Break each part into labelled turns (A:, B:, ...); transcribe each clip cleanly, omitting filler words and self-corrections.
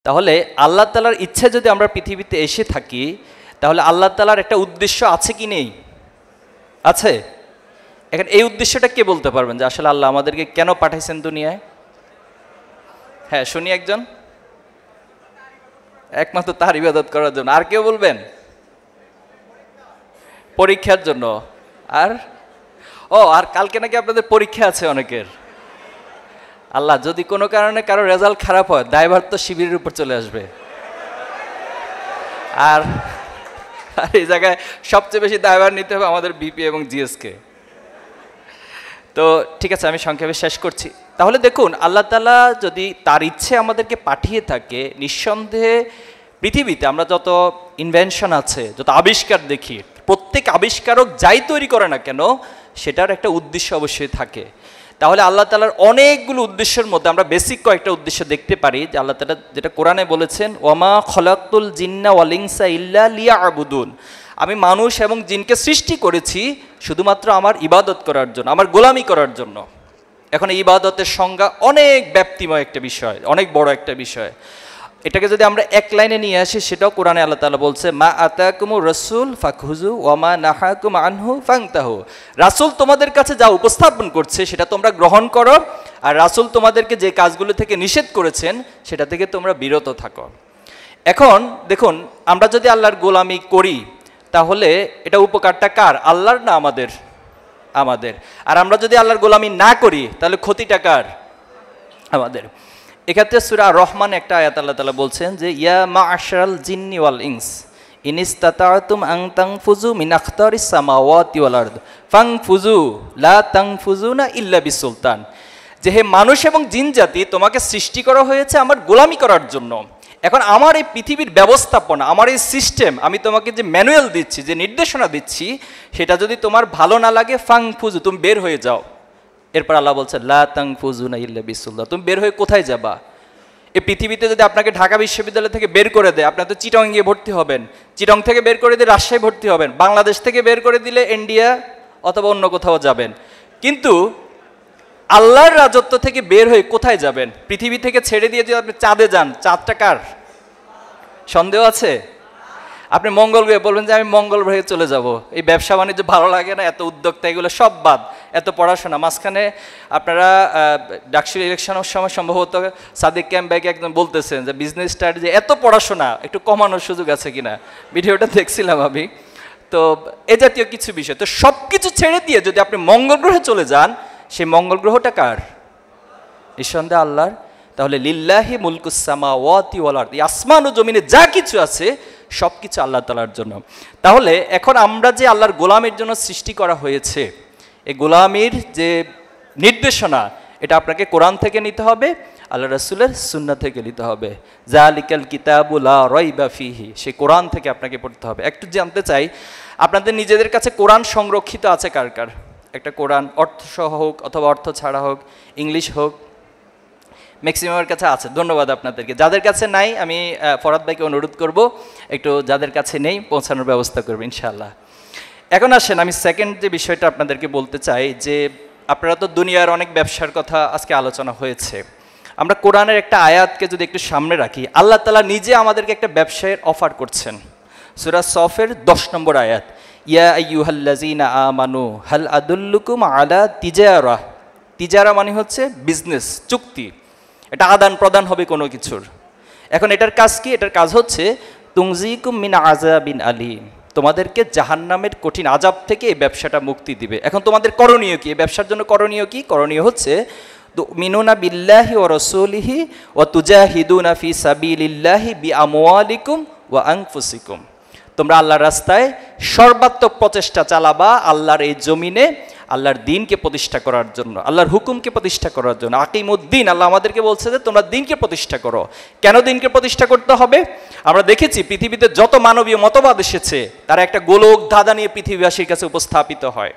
A: তাহলে আল্লাহ তাআলার ইচ্ছে যদি আমরা পৃথিবীতে এসে থাকি, তাহলে আল্লাহ তাআলার একটা উদ্দেশ্য আছে কি নেই? আছে। এখন এই উদ্দেশ্যটা কে বলতে পারবেন যে আসলে আল্লাহ আমাদেরকে কেন পাঠাইছেন দুনিয়ায়? হ্যাঁ, শুনি একজন। একমাত্র তার ইবাদত করার জন্য। আর কেউ বলবেন? পরীক্ষার জন্য। আর আর কালকে নাকি আপনাদের পরীক্ষা আছে অনেকের। আল্লাহ যদি কোনো কারণে কারো রেজাল্ট খারাপ হয়, দায়ভার তো শিবিরের উপর চলে আসবে। আর এই জায়গায় সবচেয়ে বেশি দায়ভার নিতে হবে আমাদের বিপি এবং জিএসকে। তো ঠিক আছে, আমি সংক্ষেপে শেষ করছি। তাহলে দেখুন, আল্লাহ তাআলা যদি তার ইচ্ছে আমাদেরকে পাঠিয়ে থাকে, নিঃসন্দেহে পৃথিবীতে আমরা যত ইনভেনশন আছে, যত আবিষ্কার দেখি, প্রত্যেক আবিষ্কারক যাই তৈরি করে না কেন, সেটার একটা উদ্দেশ্য অবশ্যই থাকে। তাহলে আল্লাহ তাআলার অনেকগুলো উদ্দেশ্যের মধ্যে আমরা বেসিক কয়েকটা উদ্দেশ্য দেখতে পারি যে আল্লাহ তাআলা যেটা কোরআনে বলেছেন, ওয়ামা খলাকতুল জিন্না ওয়াল ইনসা ইল্লা লিয়াবুদুন, আমি মানুষ এবং জিনকে সৃষ্টি করেছি শুধুমাত্র আমার ইবাদত করার জন্য, আমার গোলামি করার জন্য। এখন এই ইবাদতের সংজ্ঞা অনেক ব্যাপ্তিময় একটা বিষয়, অনেক বড় একটা বিষয়। এটাকে যদি আমরা এক লাইনে নিয়ে আসি, সেটাও কোরআনে আল্লাহ তাআলা বলছে, মা আতাকুমুর রাসূল ফাখুযু ওয়া মা নাহাকুম আনহু ফান্তাহু, রাসূল তোমাদের কাছে যা উপস্থাপন করছে সেটা তোমরা গ্রহণ করো, আর রাসূল তোমাদেরকে যে কাজগুলো থেকে নিষেধ করেছেন সেটা থেকে তোমরা বিরত থাকো। এখন দেখুন, আমরা যদি আল্লাহর গোলামি করি, তাহলে এটা উপকারটা কার? আল্লাহর না আমাদের? আমাদের। আর আমরা যদি আল্লাহর গোলামি না করি, তাহলে ক্ষতিটা কার? আমাদের। এক্ষেত্রে সূরা রহমান একটা আয়াত আল্লাহ তাআলা বলছেন যে, ইয়া মা'আশারাল জিন্নি ওয়াল ইনস ইন ইসতাতা'তুম আন তানফুযু মিন আখতারিস সামাওয়াতি ওয়াল আরদ ফানফুযু লা তানফুযুনা ইল্লা বিসুলতান, যে হে মানুষ এবং জিন জাতি, তোমাকে সৃষ্টি করা হয়েছে আমার গোলামি করার জন্য। এখন আমার এই পৃথিবীর ব্যবস্থাপনা, আমার এই সিস্টেম, আমি তোমাকে যে ম্যানুয়াল দিচ্ছি, যে নির্দেশনা দিচ্ছি, সেটা যদি তোমার ভালো না লাগে, ফানফুযু, তুমি বের হয়ে যাও। এরপর আল্লাহ বলছে, লা তানফুযুনা ইল্লা বিসুলতান, তুমি বের হয়ে কোথায় যাবা? এই পৃথিবীতে যদি আপনাকে ঢাকা বিশ্ববিদ্যালয় থেকে বের করে দেয়, আপনি তো চিটং গিয়ে ভর্তি হবেন, চিটং থেকে বের করে দিয়ে রাজশাহী ভর্তি হবেন, বাংলাদেশ থেকে বের করে দিলে ইন্ডিয়া অথবা অন্য কোথাও যাবেন। কিন্তু আল্লাহর রাজত্ব থেকে বের হয়ে কোথায় যাবেন? পৃথিবী থেকে ছেড়ে দিয়ে যদি আপনি চাঁদে যান, চাঁদটা কার? সন্দেহ আছে? আপনি মঙ্গল গ্রহে বলবেন যে আমি মঙ্গল গ্রহে চলে যাব, এই ব্যবসা বাণিজ্য ভালো লাগে না, এত উদ্যোক্তা, এগুলো সব বাদ, এত পড়াশোনা। মাঝখানে আপনারা ডাকসুর ইলেকশনের সময় সম্ভবত সাদিক ক্যাম্পকে একদম বলতেছেন যে বিজনেস স্টাডি, এত পড়াশোনা একটু কমানোর সুযোগ আছে কিনা, ভিডিওটা দেখছিলাম আমি। তো এ জাতীয় কিছু বিষয়, তো সব কিছু ছেড়ে দিয়ে যদি আপনি মঙ্গল গ্রহে চলে যান, সেই মঙ্গল গ্রহটা কার? নিঃসন্দেহে আল্লাহর। তাহলে লিল্লাহি মুলকুস সামাওয়াতি ওয়াল আরদ, আসমান ও জমিনে যা কিছু আছে সব কিছু আল্লাহ তাআলার জন্য। তাহলে এখন আমরা যে আল্লাহর গোলামের জন্য সৃষ্টি করা হয়েছে, এই গোলামির যে নির্দেশনা, এটা আপনাকে কোরআন থেকে নিতে হবে, আল্লাহ রাসূলের সুন্নাহ থেকে নিতে হবে। যালিকাল কিতাবু লা রাইবা ফিহি, সেই কোরআন থেকে আপনাকে পড়তে হবে। একটু জানতে চাই, আপনাদের নিজেদের কাছে কোরআন সংরক্ষিত আছে কার কার? একটা কোরআন অর্থসহ হোক অথবা অর্থ ছাড়া হোক, ইংলিশ হোক, ম্যাক্সিমামের কাছে আছে। ধন্যবাদ আপনাদেরকে। যাদের কাছে নাই, আমি ফরাদ ভাইকে অনুরোধ করব একটু যাদের কাছে নেই পৌঁছানোর ব্যবস্থা করবে ইনশাআল্লাহ। এখন আসেন, আমি সেকেন্ড যে বিষয়টা আপনাদেরকে বলতে চাই, যে আপনারা তো দুনিয়ার অনেক ব্যবসার কথা আজকে আলোচনা হয়েছে, আমরা কোরআনের একটা আয়াতকে যদি একটু সামনে রাখি, আল্লাহ তাআলা নিজে আমাদেরকে একটা ব্যবসায়ের অফার করছেন। সূরা সফের 10 নম্বর আয়াত, ইয়া আইয়ুহাল্লাযীনা আমানু হাল আদুল্লুকুম আলা তিজারা, তিজারা মানে হচ্ছে বিজনেস, চুক্তি, এটা আদান প্রদান হবে কোনো কিছুর। এখন এটার কাজ কি? এটার কাজ হচ্ছে তুনজিকুম মিন আযাবিন আলীম, তোমাদেরকে জাহান্নামের কঠিন আযাব থেকে এই ব্যবসাটা মুক্তি দিবে। এখন তোমাদের করণীয় কি? এই ব্যবসার জন্য করণীয় কি? করণীয় হচ্ছে তুমিনুনা বিল্লাহি ওয়া রাসূলিহি ওয়া তুজাহিদুনা ফি সাবিলিল্লাহি বিআমওয়ালিকুম ওয়া আনফুসিকুম, তোমরা আল্লাহর রাস্তায় সর্বাত্মক প্রচেষ্টা চালাবা আল্লাহর এই জমিনে আল্লাহর দ্বীনকে প্রতিষ্ঠা করার জন্য, আল্লাহর হুকুমকে প্রতিষ্ঠা করার জন্য। আকিমুদ্দিন, আল্লাহ আমাদেরকে বলছে যে তোমরা দ্বীনকে প্রতিষ্ঠা করো। কেন দ্বীনকে প্রতিষ্ঠা করতে হবে? আমরা দেখেছি পৃথিবীতে যত মানবীয় মতবাদ এসেছে, তারা একটা গোলক ধাঁধা নিয়ে পৃথিবীবাসীর কাছে উপস্থাপিত হয়।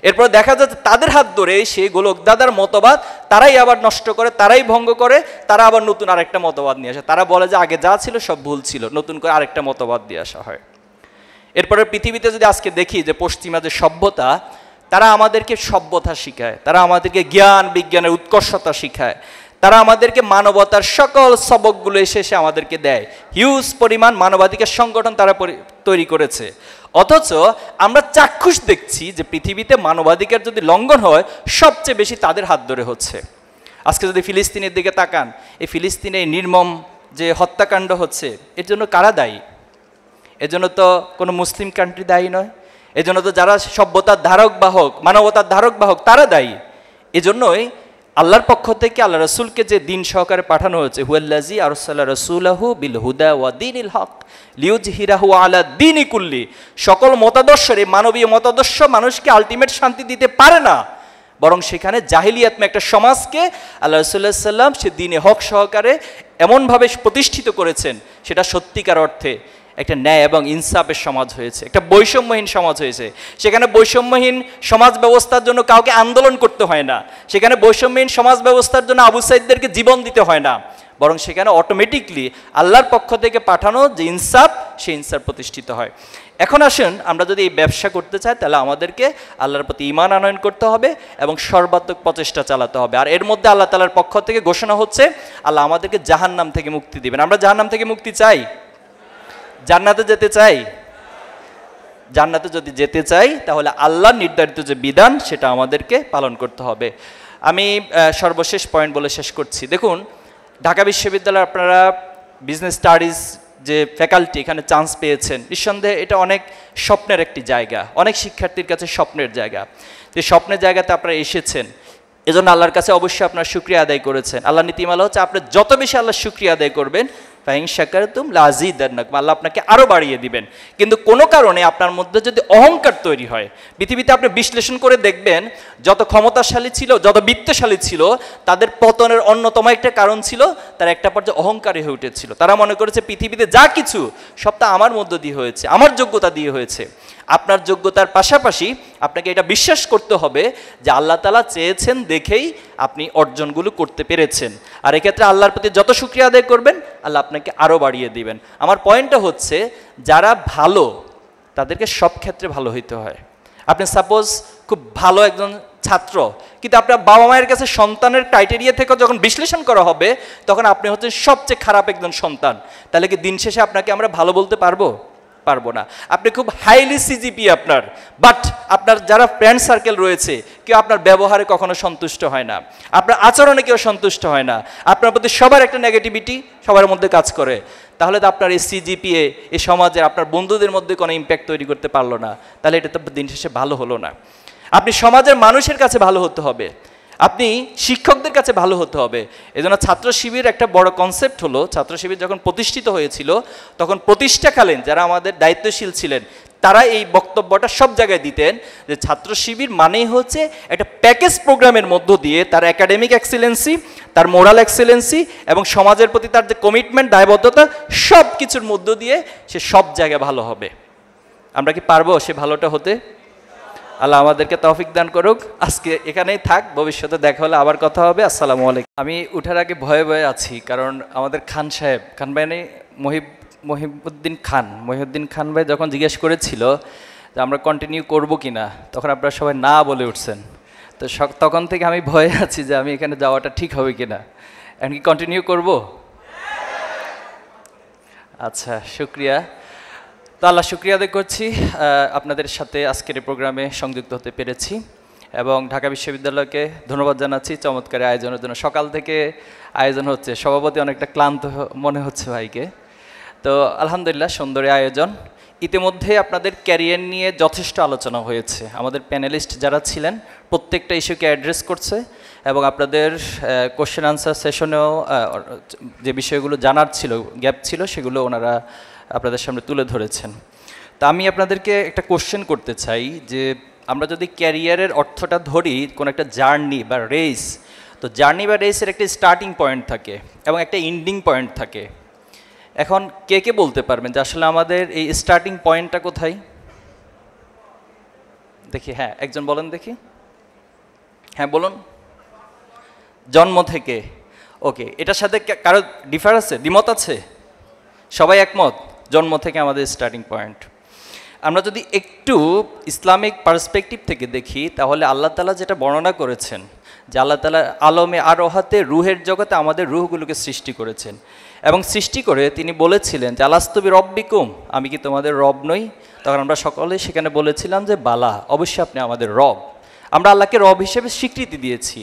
A: এরপর দেখা যাচ্ছে তাদের হাত ধরে সেই গোলক ধাঁধার মতবাদ তারাই আবার নষ্ট করে, তারাই ভঙ্গ করে, তারা আবার নতুন আরেকটা মতবাদ নিয়ে আসে। তারা বলে যে আগে যা ছিল সব ভুল ছিল, নতুন করে আরেকটা মতবাদ দিয়ে আসা হয়। এরপরে পৃথিবীতে যদি আজকে দেখি যে পশ্চিমা যে সভ্যতা, তারা আমাদেরকে সভ্যতা শিখায়, তারা আমাদেরকে জ্ঞান বিজ্ঞানের উৎকর্ষতা শিখায়, তারা আমাদেরকে মানবতার সকল সবকগুলো এসে এসে আমাদেরকে দেয়। হিউজ পরিমাণ মানবাধিকার সংগঠন তারা তৈরি করেছে, অথচ আমরা চাক্ষুষ দেখছি যে পৃথিবীতে মানবাধিকার যদি লঙ্ঘন হয় সবচেয়ে বেশি তাদের হাত ধরে হচ্ছে। আজকে যদি ফিলিস্তিনের দিকে তাকান, এই ফিলিস্তিনে নির্মম যে হত্যাকাণ্ড হচ্ছে, এর জন্য কারা দায়ী? এজন্য তো কোনো মুসলিম কান্ট্রি দায়ী নয়, এজন্য তো যারা সভ্যতার ধারক বাহক, মানবতার ধারক বাহক তারা দায়ী। এজন্যই আল্লাহর পক্ষ থেকে আল্লাহ রসুলকে যে দিন সহকারে পাঠানো হয়েছে, হুয়াল্লাযী আরসালা রাসূলাহু বিল হুদা ওয়া দীনিল হক লিইয়ুযহিরাহু আলা দীনি কুল্লি। সকল মতাদর্শের এই মানবীয় মতাদর্শ মানুষকে আলটিমেট শান্তি দিতে পারে না, বরং সেখানে জাহিলিয়াতময় একটা সমাজকে আল্লাহ রাসূলুল্লাহ সাল্লাম সে দিনে হক সহকারে এমনভাবে প্রতিষ্ঠিত করেছেন, সেটা সত্যিকার অর্থে একটা ন্যায় এবং ইনসাফের সমাজ হয়েছে, একটা বৈষম্যহীন সমাজ হয়েছে। সেখানে বৈষম্যহীন সমাজ ব্যবস্থার জন্য কাউকে আন্দোলন করতে হয় না, সেখানে বৈষম্যহীন সমাজ ব্যবস্থার জন্য আবু সাইদদেরকে জীবন দিতে হয় না, বরং সেখানে অটোমেটিকলি আল্লাহর পক্ষ থেকে পাঠানো যে ইনসাফ, সেই ইনসাফ প্রতিষ্ঠিত হয়। এখন আসুন, আমরা যদি এই ব্যবসা করতে চাই তাহলে আমাদেরকে আল্লাহর প্রতি ঈমান আনয়ন করতে হবে এবং সর্বাত্মক প্রচেষ্টা চালাতে হবে। আর এর মধ্যে আল্লাহ তাআলার পক্ষ থেকে ঘোষণা হচ্ছে আল্লাহ আমাদেরকে জাহান্নাম থেকে মুক্তি দিবেন। আমরা জাহান্নাম থেকে মুক্তি চাই, জান্নাতে যেতে চাই। জান্নাতে যদি যেতে চাই তাহলে আল্লাহর নির্ধারিত যে বিধান সেটা আমাদেরকে পালন করতে হবে। আমি সর্বশেষ পয়েন্ট বলে শেষ করছি। দেখুন, ঢাকা বিশ্ববিদ্যালয়ে আপনারা বিজনেস স্টাডিজ যে ফ্যাকাল্টি এখানে চান্স পেয়েছেন, নিঃসন্দেহে এটা অনেক স্বপ্নের একটি জায়গা, অনেক শিক্ষার্থীর কাছে স্বপ্নের জায়গা। যে স্বপ্নের জায়গাতে আপনারা এসেছেন, এজন্য আল্লাহর কাছে অবশ্যই আপনার শুকরিয়া আদায় করেছেন। আল্লাহ নীতিমালা হচ্ছে আপনি যত বেশি আল্লাহ শুকরিয়া আদায় করবেন, ফাইন শাকারতুম লাযিদান্নাকুম, আল্লাহ আপনাকে আরও বাড়িয়ে দিবেন। কিন্তু কোনো কারণে আপনার মধ্যে যদি অহংকার তৈরি হয়, পৃথিবীতে আপনি বিশ্লেষণ করে দেখবেন যত ক্ষমতাশালী ছিল, যত বিত্তশালী ছিল, তাদের পতনের অন্যতম একটা কারণ ছিল তার একটা পর্যায়ে অহংকারী হয়ে উঠেছিল। তারা মনে করেছে পৃথিবীতে যা কিছু সবটা আমার মধ্য দিয়ে হয়েছে, আমার যোগ্যতা দিয়ে হয়েছে। আপনার যোগ্যতার পাশাপাশি আপনাকে এটা বিশ্বাস করতে হবে যে আল্লাহ তাআলা চেয়েছেন দেখেই আপনি অর্জনগুলো করতে পেরেছেন। আর এক্ষেত্রে আল্লাহর প্রতি যত শুকরিয়া আদায় করবেন আল্লাহ আপনাকে আরও বাড়িয়ে দিবেন। আমার পয়েন্টটা হচ্ছে, যারা ভালো তাদেরকে সব ক্ষেত্রে ভালো হইতে হয়। আপনি সাপোজ খুব ভালো একজন ছাত্র, কিন্তু আপনার বাবা মায়ের কাছে সন্তানের ক্রাইটেরিয়া থেকে যখন বিশ্লেষণ করা হবে তখন আপনি হচ্ছেন সবচেয়ে খারাপ একজন সন্তান, তাহলে কি দিন শেষে আপনাকে আমরা ভালো বলতে পারবো? পারবো না। আপনি খুব হাইলি সিজিপি আপনার, বাট আপনার যারা ফ্রেন্ড সার্কেল রয়েছে কেউ আপনার ব্যবহারে কখনো সন্তুষ্ট হয় না, আপনার আচরণে কেউ সন্তুষ্ট হয় না, আপনার প্রতি সবার একটা নেগেটিভিটি সবার মধ্যে কাজ করে, তাহলে তো আপনার এই সিজিপিএ এই সমাজে আপনার বন্ধুদের মধ্যে কোনো ইম্প্যাক্ট তৈরি করতে পারলো না, তাহলে এটা তো দিন শেষে ভালো হলো না। আপনি সমাজের মানুষের কাছে ভালো হতে হবে, আপনি শিক্ষকদের কাছে ভালো হতে হবে। এজন্য ছাত্র শিবির একটা বড় কনসেপ্ট হলো, ছাত্র শিবির যখন প্রতিষ্ঠিত হয়েছিল তখন প্রতিষ্ঠাকালীন যারা আমাদের দায়িত্বশীল ছিলেন তারা এই বক্তব্যটা সব জায়গায় দিতেন যে ছাত্র শিবির মানেই হচ্ছে একটা প্যাকেজ প্রোগ্রামের মধ্য দিয়ে তার একাডেমিক এক্সেলেন্সি, তার মোরাল এক্সেলেন্সি এবং সমাজের প্রতি তার যে কমিটমেন্ট, দায়বদ্ধতা, সব কিছুর মধ্য দিয়ে সে সব জায়গায় ভালো হবে। আমরা কি পারবো সে ভালোটা হতে? আল্লাহ আমাদেরকে তৌফিক দান করুক। আজকে এখানেই থাক, ভবিষ্যতে দেখা হলে আবার কথা হবে। আসসালামু আলাইকুম। আমি উঠার আগে ভয়ে ভয়ে আছি, কারণ আমাদের খান সাহেব, খান ভাই নেই, মহিউদ্দিন খান ভাই যখন জিজ্ঞেস করেছিল যে আমরা কন্টিনিউ করব কি না, তখন আপনারা সবাই না বলে উঠছেন। তো তখন থেকে আমি ভয়ে আছি যে আমি এখানে যাওয়াটা ঠিক হবে কিনা। এখন কি কন্টিনিউ করব? আচ্ছা, শুক্রিয়া। তো আল্লাহ শুক্রিয়া আদায় করছি আপনাদের সাথে আজকের এই প্রোগ্রামে সংযুক্ত হতে পেরেছি, এবং ঢাকা বিশ্ববিদ্যালয়কে ধন্যবাদ জানাচ্ছি চমৎকার আয়োজনের জন্য। সকাল থেকে আয়োজন হচ্ছে, সভাপতি অনেকটা ক্লান্ত মনে হচ্ছে ভাইকে। তো আলহামদুলিল্লাহ, সুন্দর আয়োজন। ইতিমধ্যে আপনাদের ক্যারিয়ার নিয়ে যথেষ্ট আলোচনা হয়েছে, আমাদের প্যানেলিস্ট যারা ছিলেন প্রত্যেকটা ইস্যুকে অ্যাড্রেস করছে, এবং আপনাদের কোশ্চেন আনসার সেশনেও যে বিষয়গুলো জানার ছিল, গ্যাপ ছিল, সেগুলো ওনারা আপনাদের সামনে তুলে ধরেছেন। তা আমি আপনাদেরকে একটা কোশ্চেন করতে চাই যে আমরা যদি ক্যারিয়ারের অর্থটা ধরি কোনো একটা জার্নি বা রেস, তো জার্নি বা রেসের একটা স্টার্টিং পয়েন্ট থাকে এবং একটা এন্ডিং পয়েন্ট থাকে। এখন কে কে বলতে পারবেন যে আসলে আমাদের এই স্টার্টিং পয়েন্টটা কোথায়? দেখি, হ্যাঁ একজন বলেন দেখি। হ্যাঁ বলুন। জন্ম থেকে। ওকে, এটার সাথে কারো ডিফার আছে, দ্বিমত আছে? সবাই একমত, জন্ম থেকে আমাদের স্টার্টিং পয়েন্ট। আমরা যদি একটু ইসলামিক পার্সপেক্টিভ থেকে দেখি তাহলে আল্লাহ তাআলা যেটা বর্ণনা করেছেন যে আল্লাহ তাআলা আলমে আরোহাতে রুহের জগতে আমাদের রুহগুলোকে সৃষ্টি করেছেন এবং সৃষ্টি করে তিনি বলেছিলেন যে আলাস্তু বিরব্বিকুম, আমি কি তোমাদের রব নই? তখন আমরা সকলে সেখানে বলেছিলাম যে বালা, অবশ্যই আপনি আমাদের রব। আমরা আল্লাহকে রব হিসেবে স্বীকৃতি দিয়েছি।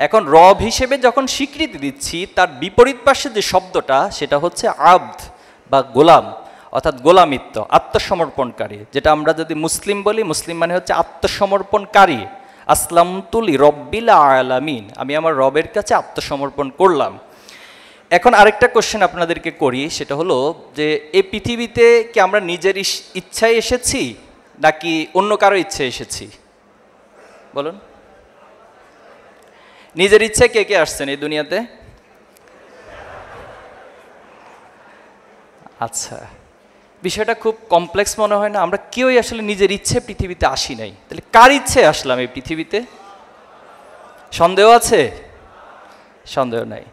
A: এখন রব হিসেবে যখন স্বীকৃতি দিচ্ছি, তার বিপরীত পাশে যে শব্দটা সেটা হচ্ছে আব্দ বা গোলাম, অর্থাৎ গোলামিত্ব, আত্মসমর্পণকারী। যেটা আমরা যদি মুসলিম বলি, মুসলিম মানে হচ্ছে আত্মসমর্পণকারী। আসলামতু লিরব্বিল আলামিন, আমি আমার রবের কাছে আত্মসমর্পণ করলাম। এখন আরেকটা কোশ্চেন আপনাদেরকে করি, সেটা হলো যে এই পৃথিবীতে কি আমরা নিজের ইচ্ছায় এসেছি নাকি অন্য কারো ইচ্ছায় এসেছি? বলুন, নিজের ইচ্ছায় কে কে আসছেন এই দুনিয়াতে? আচ্ছা, বিষয়টা খুব কমপ্লেক্স মনে হয় না? আমরা কেউই আসলে নিজের ইচ্ছে পৃথিবীতে আসি নাই। তাহলে কার ইচ্ছে আসলাম এই পৃথিবীতে? সন্দেহ আছে? সন্দেহ নাই।